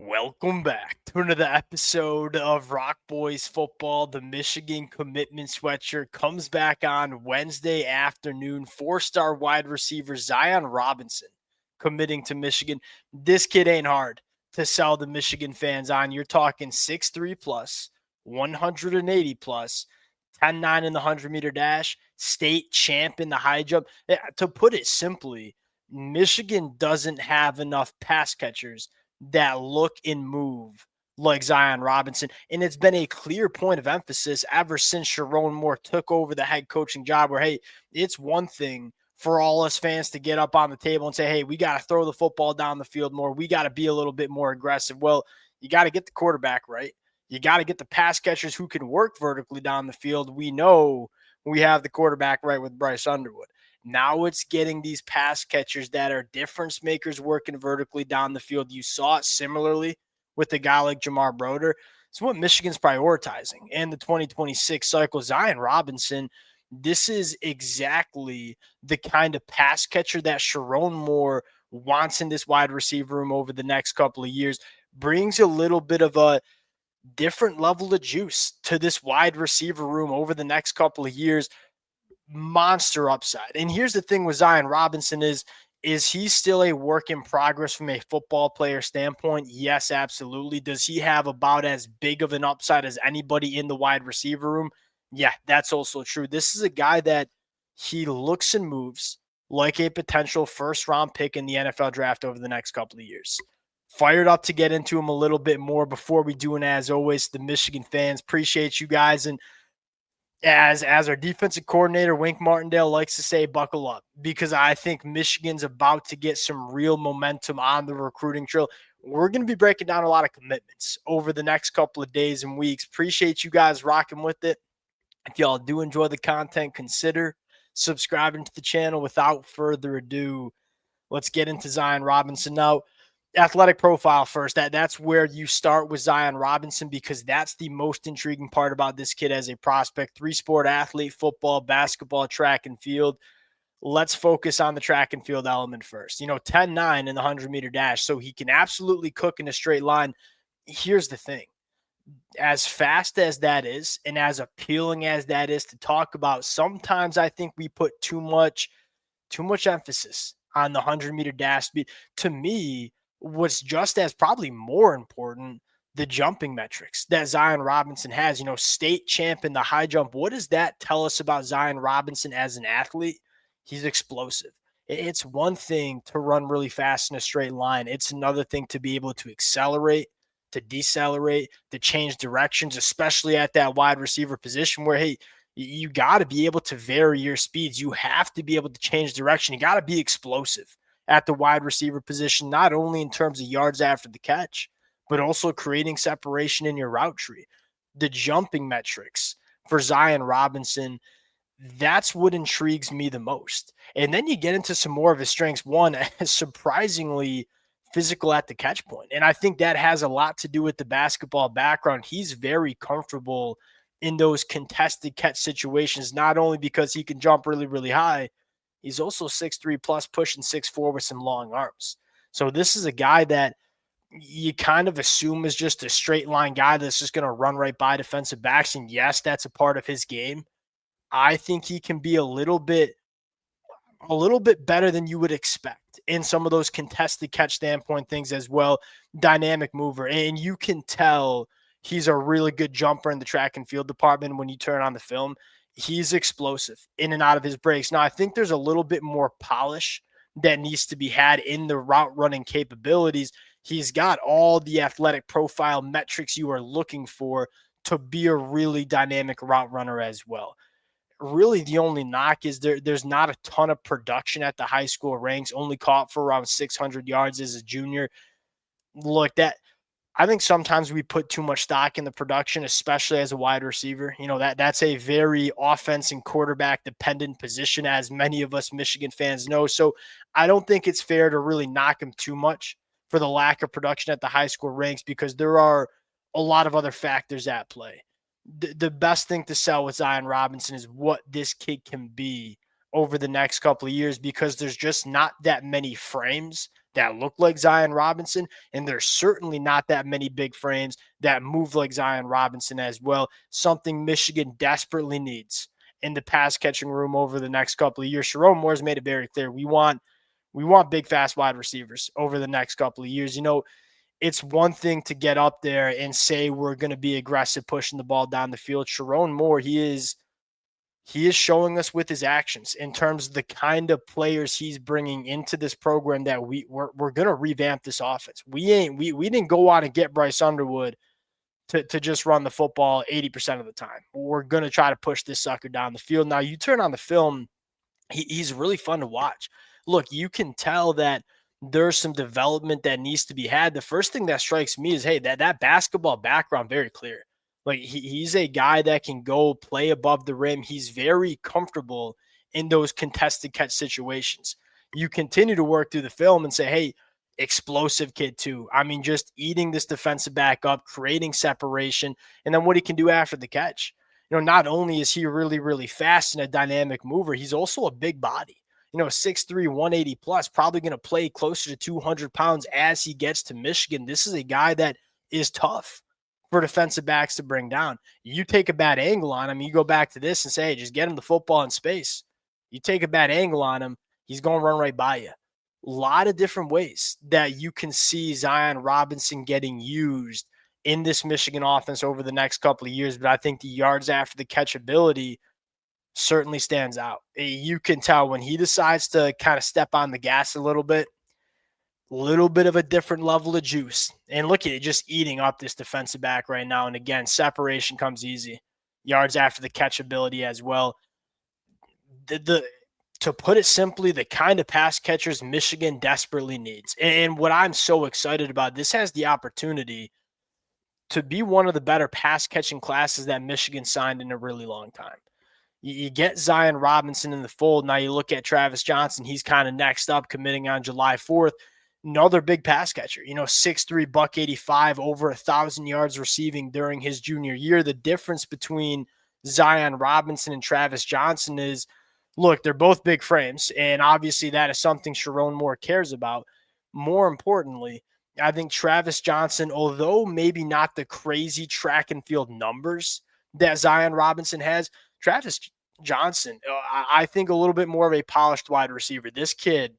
Welcome back to another episode of Rock Boys Football. The Michigan commitment sweatshirt comes back on Wednesday afternoon. Four-star wide receiver Zion Robinson committing to Michigan. This kid ain't hard to sell the Michigan fans on. You're talking 6'3 plus, 180 plus, 10.9 in the 100-meter dash, state champ in the high jump. To put it simply, Michigan doesn't have enough pass catchers that look and move like Zion Robinson. And it's been a clear point of emphasis ever since Sherrone Moore took over the head coaching job where, hey, it's one thing for all us fans to get up on the table and say, hey, we got to throw the football down the field more. We got to be a little bit more aggressive. Well, you got to get the quarterback right. You got to get the pass catchers who can work vertically down the field. We know we have the quarterback right with Byrce Underwood. Now it's getting these pass catchers that are difference makers working vertically down the field. You saw it similarly with a guy like Jamar Broder. It's what Michigan's prioritizing in the 2026 cycle. Zion Robinson, this is exactly the kind of pass catcher that Sherrone Moore wants in this wide receiver room over the next couple of years. Brings a little bit of a different level of juice to this wide receiver room over the next couple of years. Monster upside. And here's the thing with Zion Robinson is he still a work in progress from a football player standpoint? Yes, absolutely. Does he have about as big of an upside as anybody in the wide receiver room? Yeah, that's also true. This is a guy that he looks and moves like a potential first round pick in the NFL draft over the next couple of years. Fired up to get into him a little bit more before we do. And as always, the Michigan fans, appreciate you guys. And as our defensive coordinator, Wink Martindale, likes to say, buckle up, because I think Michigan's about to get some real momentum on the recruiting trail. We're going to be breaking down a lot of commitments over the next couple of days and weeks. Appreciate you guys rocking with it. If y'all do enjoy the content, consider subscribing to the channel. Without further ado, let's get into Zion Robinson. Now, athletic profile first. That's where you start with Zion Robinson, because that's the most intriguing part about this kid as a prospect. 3-sport athlete: football, basketball, track and field. Let's focus on the track and field element first. 10.9 in the 100-meter dash, so he can absolutely cook in a straight line. Here's the thing. As fast as that is and as appealing as that is to talk about, sometimes I think we put too much emphasis on the 100-meter dash speed. To me, what's just as probably more important, the jumping metrics that Zion Robinson has. State champ in the high jump. What does that tell us about Zion Robinson as an athlete? He's explosive. It's one thing to run really fast in a straight line. It's another thing to be able to accelerate, to decelerate, to change directions, especially at that wide receiver position where, hey, you got to be able to vary your speeds. You have to be able to change direction. You got to be explosive at the wide receiver position, not only in terms of yards after the catch, but also creating separation in your route tree. The jumping metrics for Zion Robinson, that's what intrigues me the most. And then you get into some more of his strengths. One, surprisingly physical at the catch point. And I think that has a lot to do with the basketball background. He's very comfortable in those contested catch situations, not only because he can jump really, really high, he's also 6'3 plus, pushing 6'4 with some long arms. So this is a guy that you kind of assume is just a straight line guy that's just going to run right by defensive backs. And yes, that's a part of his game. I think he can be a little bit better than you would expect in some of those contested catch standpoint things as well. Dynamic mover. And you can tell he's a really good jumper in the track and field department when you turn on the film. He's explosive in and out of his breaks. Now, I think there's a little bit more polish that needs to be had in the route running capabilities. He's got all the athletic profile metrics you are looking for to be a really dynamic route runner as well. Really, the only knock is there's not a ton of production at the high school ranks, only caught for around 600 yards as a junior. Look, I think sometimes we put too much stock in the production, especially as a wide receiver. That's a very offense and quarterback dependent position, as many of us Michigan fans know. So I don't think it's fair to really knock him too much for the lack of production at the high school ranks, because there are a lot of other factors at play. The best thing to sell with Zion Robinson is what this kid can be over the next couple of years, because there's just not that many frames that look like Zion Robinson, and there's certainly not that many big frames that move like Zion Robinson as well, something Michigan desperately needs in the pass catching room over the next couple of years. Sherrone Moore's made it very clear. We want big, fast wide receivers over the next couple of years. It's one thing to get up there and say we're going to be aggressive pushing the ball down the field. Sherrone Moore, he is showing us with his actions in terms of the kind of players he's bringing into this program that we're going to revamp this offense. We didn't go out and get Byrce Underwood to just run the football 80% of the time. We're going to try to push this sucker down the field. Now, you turn on the film, he's really fun to watch. Look, you can tell that there's some development that needs to be had. The first thing that strikes me is, hey, that basketball background, very clear. Like he's a guy that can go play above the rim. He's very comfortable in those contested catch situations. You continue to work through the film and say, hey, explosive kid too. I mean, just eating this defensive back up, creating separation, and then what he can do after the catch. Not only is he really, really fast and a dynamic mover, he's also a big body. 6'3", 180 plus, probably going to play closer to 200 pounds as he gets to Michigan. This is a guy that is tough for defensive backs to bring down. You take a bad angle on him, you go back to this and say, hey, just get him the football in space. You take a bad angle on him, he's going to run right by you. A lot of different ways that you can see Zion Robinson getting used in this Michigan offense over the next couple of years, but I think the yards after the catch ability certainly stands out. You can tell when he decides to kind of step on the gas a little bit of a different level of juice. And look at it, just eating up this defensive back right now. And again, separation comes easy. Yards after the catch ability as well. To put it simply, the kind of pass catchers Michigan desperately needs. And what I'm so excited about, this has the opportunity to be one of the better pass catching classes that Michigan signed in a really long time. You get Zion Robinson in the fold. Now you look at Travis Johnson. He's kind of next up, committing on July 4th. Another big pass catcher, 6'3", buck 85, over 1,000 yards receiving during his junior year. The difference between Zion Robinson and Travis Johnson is, look, they're both big frames, and obviously that is something Sherrone Moore cares about. More importantly, I think Travis Johnson, although maybe not the crazy track and field numbers that Zion Robinson has, Travis Johnson, I think a little bit more of a polished wide receiver. This kid,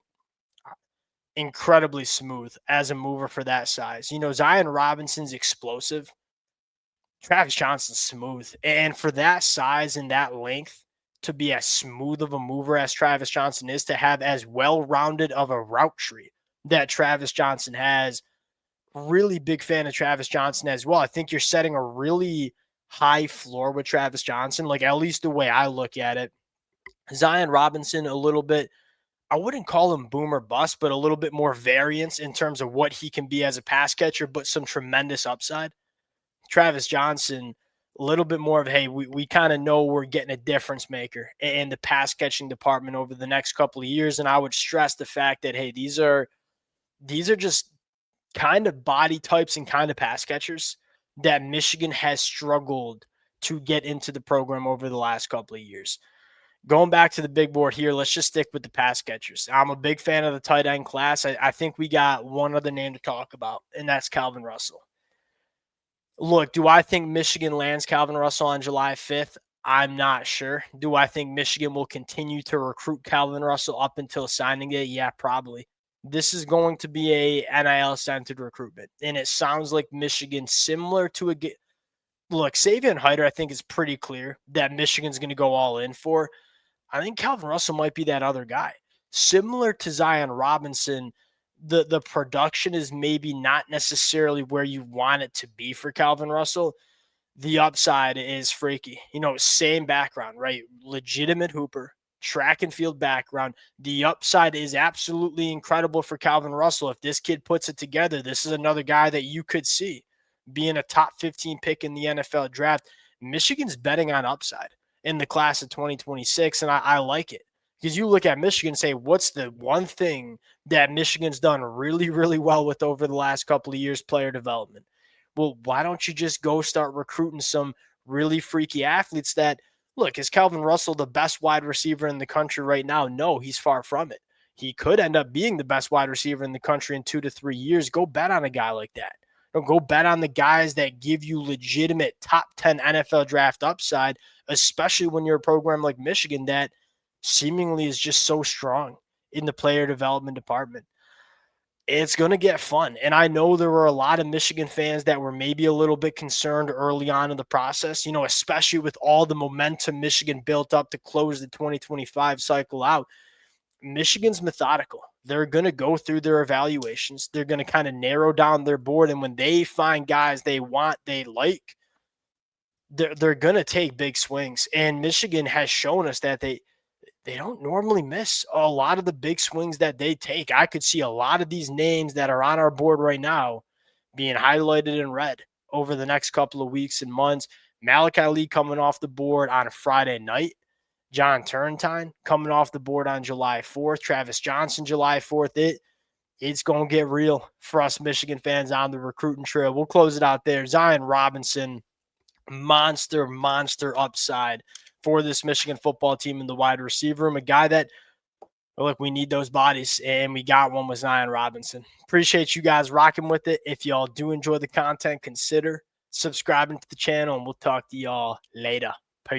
incredibly smooth as a mover for that size. Zion Robinson's explosive. Travis Johnson's smooth. And for that size and that length, to be as smooth of a mover as Travis Johnson is, to have as well-rounded of a route tree that Travis Johnson has, really big fan of Travis Johnson as well. I think you're setting a really high floor with Travis Johnson, like at least the way I look at it. Zion Robinson, a little bit, I wouldn't call him boom or bust, but a little bit more variance in terms of what he can be as a pass catcher, but some tremendous upside. Travis Johnson, a little bit more of, hey, we kind of know we're getting a difference maker in the pass catching department over the next couple of years. And I would stress the fact that, hey, these are just kind of body types and kind of pass catchers that Michigan has struggled to get into the program over the last couple of years. Going back to the big board here, let's just stick with the pass catchers. I'm a big fan of the tight end class. I think we got one other name to talk about, and that's Calvin Russell. Look, do I think Michigan lands Calvin Russell on July 5th? I'm not sure. Do I think Michigan will continue to recruit Calvin Russell up until signing day? Yeah, probably. This is going to be a NIL-centered recruitment, and it sounds like Michigan, similar to look, Savion Hyder, I think is pretty clear that Michigan's going to go all in for. I think Calvin Russell might be that other guy. Similar to Zion Robinson, the production is maybe not necessarily where you want it to be for Calvin Russell. The upside is freaky. Same background, right? Legitimate hooper, track and field background. The upside is absolutely incredible for Calvin Russell. If this kid puts it together, this is another guy that you could see being a top 15 pick in the NFL draft. Michigan's betting on upside in the class of 2026, and I like it. Because you look at Michigan and say, what's the one thing that Michigan's done really, really well with over the last couple of years? Player development. Well, why don't you just go start recruiting some really freaky athletes that, look, is Calvin Russell the best wide receiver in the country right now? No, he's far from it. he could end up being the best wide receiver in the country in 2 to 3 years. Go bet on a guy like that. Don't go bet on the guys that give you legitimate top 10 NFL draft upside, especially when you're a program like Michigan that seemingly is just so strong in the player development department. It's going to get fun. And I know there were a lot of Michigan fans that were maybe a little bit concerned early on in the process, especially with all the momentum Michigan built up to close the 2025 cycle out. Michigan's methodical. They're going to go through their evaluations. They're going to kind of narrow down their board. And when they find guys they want, they like, they're going to take big swings. And Michigan has shown us that they don't normally miss a lot of the big swings that they take. I could see a lot of these names that are on our board right now being highlighted in red over the next couple of weeks and months. Malachi Lee coming off the board on a Friday night. John Turrentine coming off the board on July 4th. Travis Johnson, July 4th. It's going to get real for us Michigan fans on the recruiting trail. We'll close it out there. Zion Robinson, monster upside for this Michigan football team in the wide receiver room. A guy that, look, we need those bodies, and we got one with Zion Robinson. Appreciate you guys rocking with it. If y'all do enjoy the content, consider subscribing to the channel, and we'll talk to y'all later.